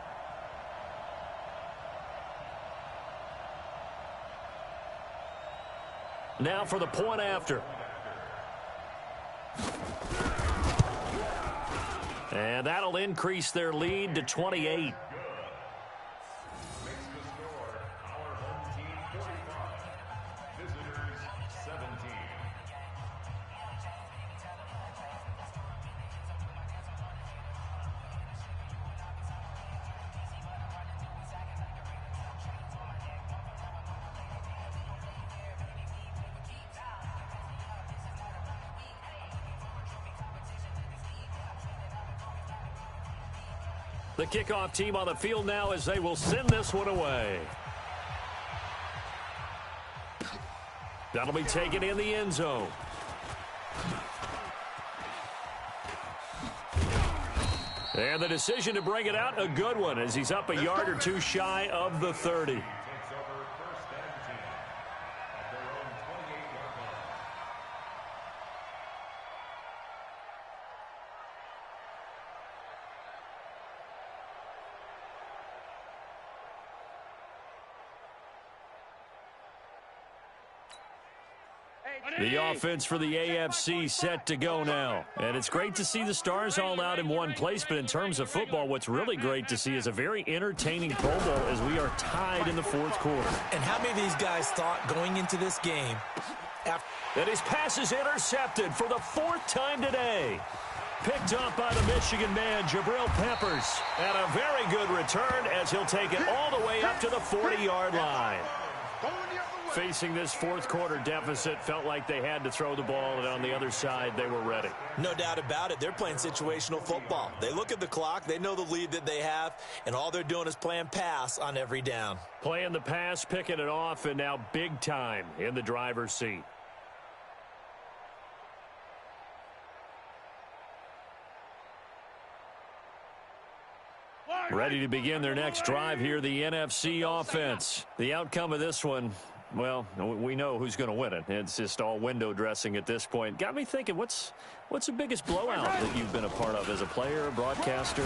Speaker 6: Now for the point after. And that'll increase their lead to 28. The kickoff team on the field now as they will send this one away. That'll be taken in the end zone. And the decision to bring it out, a good one, as he's up a yard or two shy of the 30. The offense for the AFC set to go now. And it's great to see the stars all out in one place, but in terms of football, what's really great to see is a very entertaining Pro Bowl as we are tied in the fourth quarter.
Speaker 5: And how many of these guys thought going into this game
Speaker 6: And his pass is intercepted for the fourth time today. Picked up by the Michigan man, Jabril Peppers. And a very good return as he'll take it all the way up to the 40-yard line. Facing this fourth quarter deficit, felt like they had to throw the ball, and on the other side, they were ready.
Speaker 5: No doubt about it. They're playing situational football. They look at the clock, they know the lead that they have, and all they're doing is playing pass on every down.
Speaker 6: Playing the pass, picking it off, and now big time in the driver's seat. Ready to begin their next drive here, the NFC offense. The outcome of this one, well, we know who's going to win it. It's just all window dressing at this point. Got me thinking, what's the biggest blowout that you've been a part of as a player, broadcaster?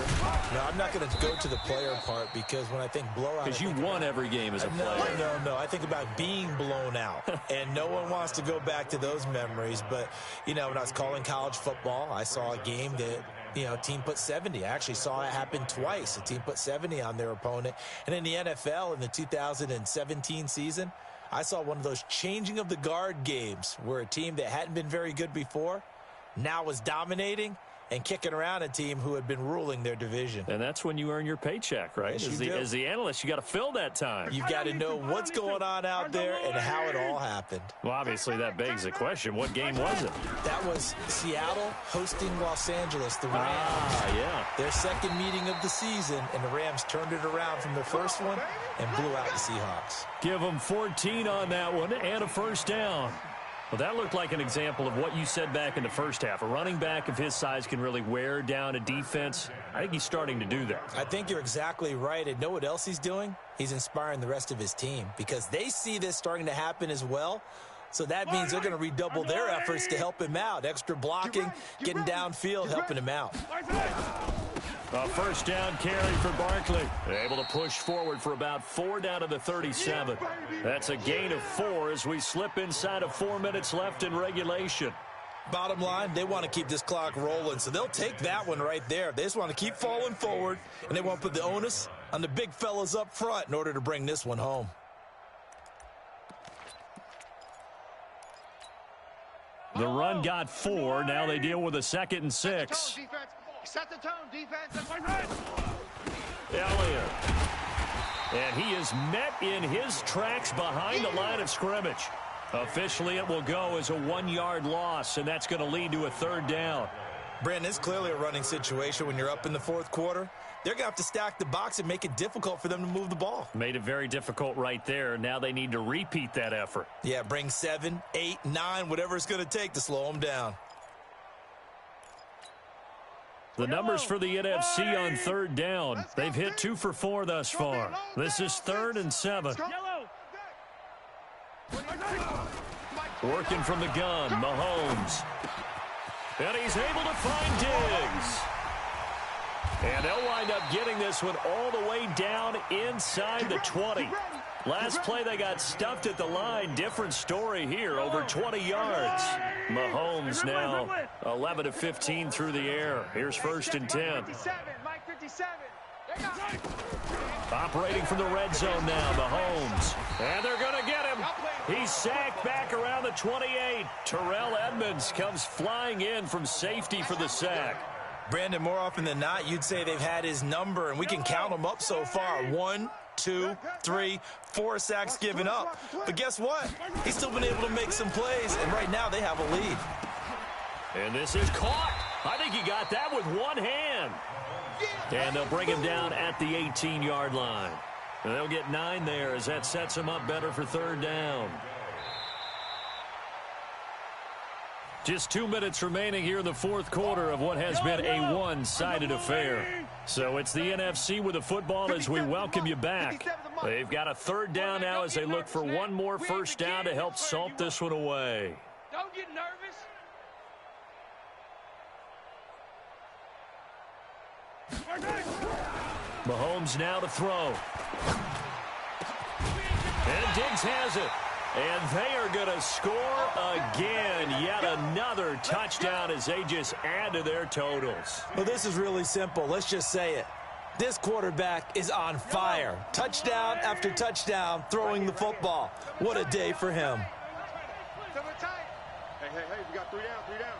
Speaker 5: No, I'm not going to go to the player part because when I think blowout...
Speaker 6: Because you won every game as a player.
Speaker 5: No. I think about being blown out. And no one wants to go back to those memories. But, you know, when I was calling college football, I saw a game that... a team put 70. I actually saw it happen twice. A team put 70 on their opponent. And in the NFL, in the 2017 season, I saw one of those changing of the guard games where a team that hadn't been very good before now was dominating and kicking around a team who had been ruling their division.
Speaker 6: And that's when you earn your paycheck, right?
Speaker 5: Yes,
Speaker 6: as the analyst, you got to fill that time.
Speaker 5: You've got to know what's going on out there and how it all happened.
Speaker 6: Well, obviously, that begs the question, what game was it?
Speaker 5: That was Seattle hosting Los Angeles, the Rams.
Speaker 6: Yeah.
Speaker 5: Their second meeting of the season, and the Rams turned it around from their first one and blew out the Seahawks.
Speaker 6: Give them 14 on that one and a first down. Well, that looked like an example of what you said back in the first half. A running back of his size can really wear down a defense. I think he's starting to do that.
Speaker 5: I think you're exactly right. And know what else he's doing? He's inspiring the rest of his team because they see this starting to happen as well. So that means they're going to redouble their efforts to help him out. Extra blocking, getting downfield, helping him out.
Speaker 6: A first down carry for Barkley. Able to push forward for about 4 down to the 37. That's a gain of 4 as we slip inside of 4 minutes left in regulation.
Speaker 5: Bottom line, they want to keep this clock rolling, so they'll take that one right there. They just want to keep falling forward, and they want to put the onus on the big fellas up front in order to bring this one home.
Speaker 6: The run got 4. Now they deal with a 2nd and 6.
Speaker 3: Set the tone, defense.
Speaker 6: Elliott. And he is met in his tracks behind the line of scrimmage. Officially, it will go as a 1-yard loss, and that's going to lead to a 3rd down.
Speaker 5: Brandon, it's clearly a running situation when you're up in the fourth quarter. They're going to have to stack the box and make it difficult for them to move the ball.
Speaker 6: Made it very difficult right there. Now they need to repeat that effort.
Speaker 5: Yeah, bring 7, 8, 9, whatever it's going to take to slow them down.
Speaker 6: The numbers for the NFC on 3rd down. They've hit 2 for 4 thus far. This is 3rd and 7. Working from the gun, Mahomes. And he's able to find Diggs. And they'll wind up getting this one all the way down inside the 20. Last play, they got stuffed at the line. Different story here, over 20 yards. Mahomes now 11 of 15 through the air. Here's 1st and 10. Operating from the red zone now, Mahomes. And they're going to get him. He's sacked back around the 28. Terrell Edmonds comes flying in from safety for the sack.
Speaker 5: Brandon, more often than not, you'd say they've had his number, and we can count them up so far. 1, 2, 3, 4 sacks given up. But guess what? He's still been able to make some plays, and right now they have a lead.
Speaker 6: And this is caught. I think he got that with one hand. And they'll bring him down at the 18-yard line. And they'll get 9 there as that sets him up better for 3rd down. Just 2 minutes remaining here in the fourth quarter of what has been a one-sided affair. So it's the NFC with the football as we welcome you back. They've got a 3rd down now as they look for one more first down to help salt this one away.
Speaker 7: Don't get nervous.
Speaker 6: Mahomes now to throw. And Diggs has it.
Speaker 2: And they are going to score again. Yet another touchdown as they just add to their totals.
Speaker 5: Well, this is really simple. Let's just say it. This quarterback is on fire. Touchdown after touchdown, throwing the football. What a day for him.
Speaker 3: Hey, we got 3 down, 3 down.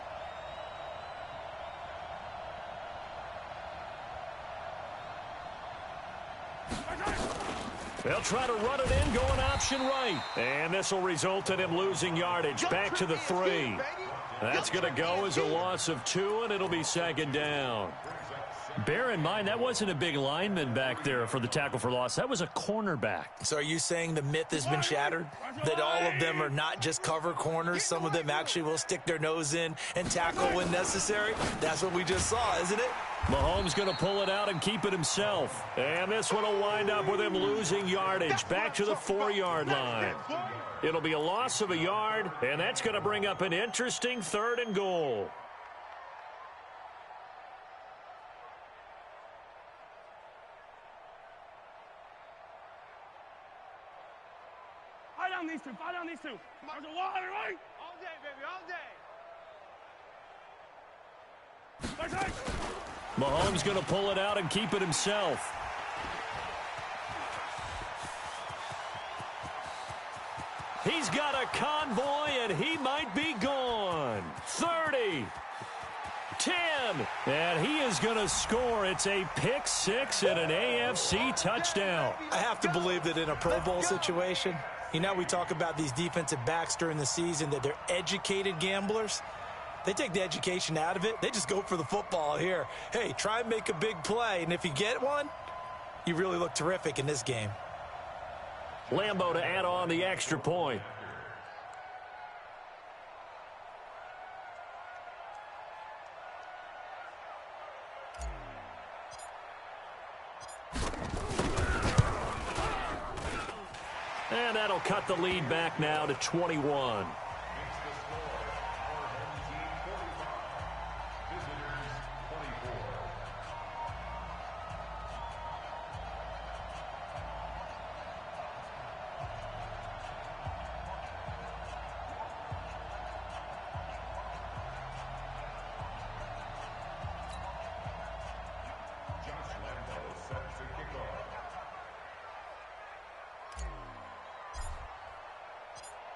Speaker 2: They'll try to run it in, going option right. And this will result in him losing yardage. Back to the 3. That's going to go as a loss of 2, and it'll be second down. Bear in mind, that wasn't a big lineman back there for the tackle for loss. That was a cornerback.
Speaker 5: So are you saying the myth has been shattered? That all of them are not just cover corners? Some of them actually will stick their nose in and tackle when necessary? That's what we just saw, isn't it?
Speaker 2: Mahomes going to pull it out and keep it himself. And this one will wind up with him losing yardage back to the 4-yard line. It'll be a loss of a yard, and that's going to bring up an interesting 3rd and goal.
Speaker 7: Fight on these two. There's a water, right? All day, baby, all day.
Speaker 2: Mahomes going to pull it out and keep it himself. He's got a convoy, and he might be gone. 30. 10. And he is going to score. It's a pick 6 and an AFC touchdown.
Speaker 5: I have to believe that in a Pro Bowl situation, you know, we talk about these defensive backs during the season, that they're educated gamblers. They take the education out of it. They just go for the football here. Hey, try and make a big play, and if you get one, you really look terrific in this game.
Speaker 2: Lambeau to add on the extra point. And that'll cut the lead back now to 21.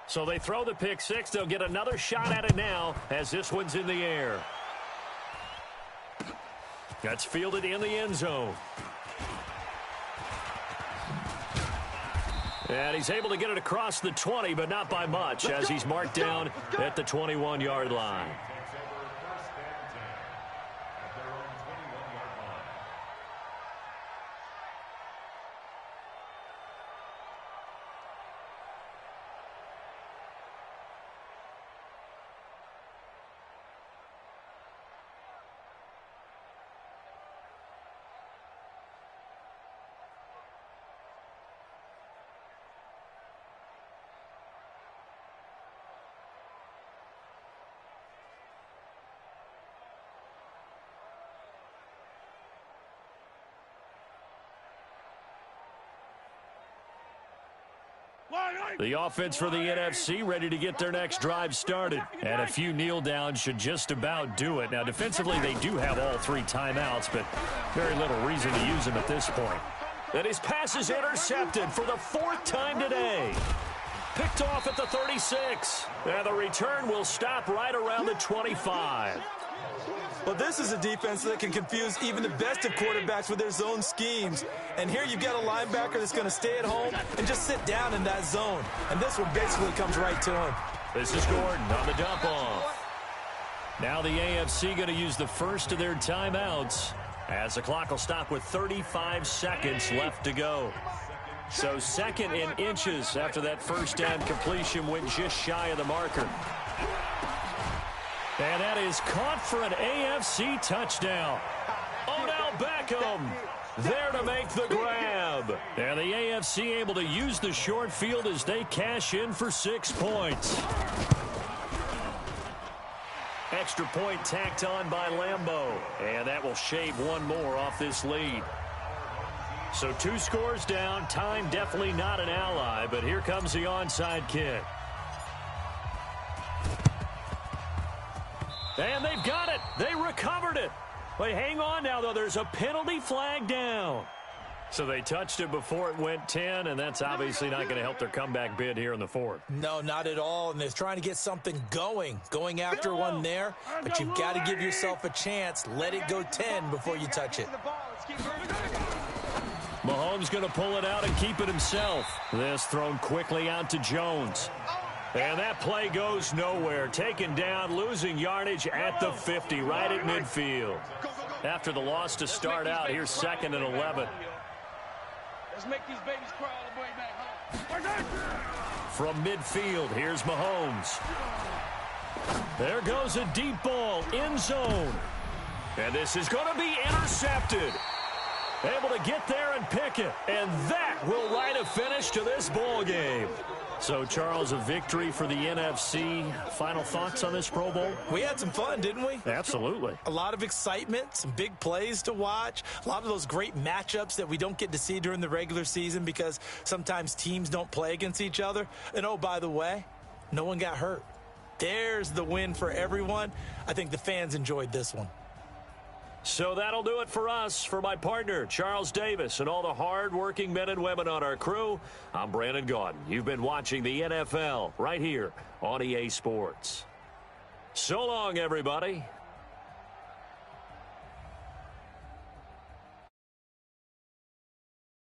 Speaker 2: So they throw the pick 6. They'll get another shot at it now as this one's in the air. That's fielded in the end zone. And he's able to get it across the 20, but not by much, as he's marked down at the 21-yard line. The offense for the NFC ready to get their next drive started. And a few kneel downs should just about do it. Now, defensively, they do have all 3 timeouts, but very little reason to use them at this point. And his pass is intercepted for the 4th time today. Picked off at the 36. And the return will stop right around the 25.
Speaker 5: Well, this is a defense that can confuse even the best of quarterbacks with their zone schemes. And here you've got a linebacker that's going to stay at home and just sit down in that zone. And this one basically comes right to him.
Speaker 2: This is Gordon on the dump off. Now the AFC going to use the first of their timeouts as the clock will stop with 35 seconds left to go. So 2nd and inches after that first down completion went just shy of the marker. And that is caught for an AFC touchdown. Odell Beckham there to make the grab. And the AFC able to use the short field as they cash in for 6 points. Extra point tacked on by Lambeau. And that will shave one more off this lead. So 2 scores down. Time definitely not an ally, but here comes the onside kick. And they've got it. They recovered it. But hang on now, though. There's a penalty flag down. So they touched it before it went 10, and that's obviously not going to help their comeback bid here in the 4th.
Speaker 5: No, not at all, and they're trying to get something going after one there, but you've got to give yourself a chance. Let it go 10 before you touch it.
Speaker 2: Mahomes going to pull it out and keep it himself. This thrown quickly out to Jones. And that play goes nowhere. Taken down, losing yardage at the 50, right at midfield. After the loss to start out, here's 2nd and 11.
Speaker 7: Let's make these babies cry all the way back home.
Speaker 2: From midfield, here's Mahomes. There goes a deep ball, end zone. And this is going to be intercepted. Able to get there and pick it. And that will write a finish to this ball game. So, Charles, a victory for the NFC. Final thoughts on this Pro Bowl?
Speaker 5: We had some fun, didn't we?
Speaker 2: Absolutely.
Speaker 5: A lot of excitement, some big plays to watch, a lot of those great matchups that we don't get to see during the regular season because sometimes teams don't play against each other. And, oh, by the way, no one got hurt. There's the win for everyone. I think the fans enjoyed this one.
Speaker 2: So that'll do it for us. For my partner, Charles Davis, and all the hard-working men and women on our crew, I'm Brandon Gaudin. You've been watching the NFL right here on EA Sports. So long, everybody.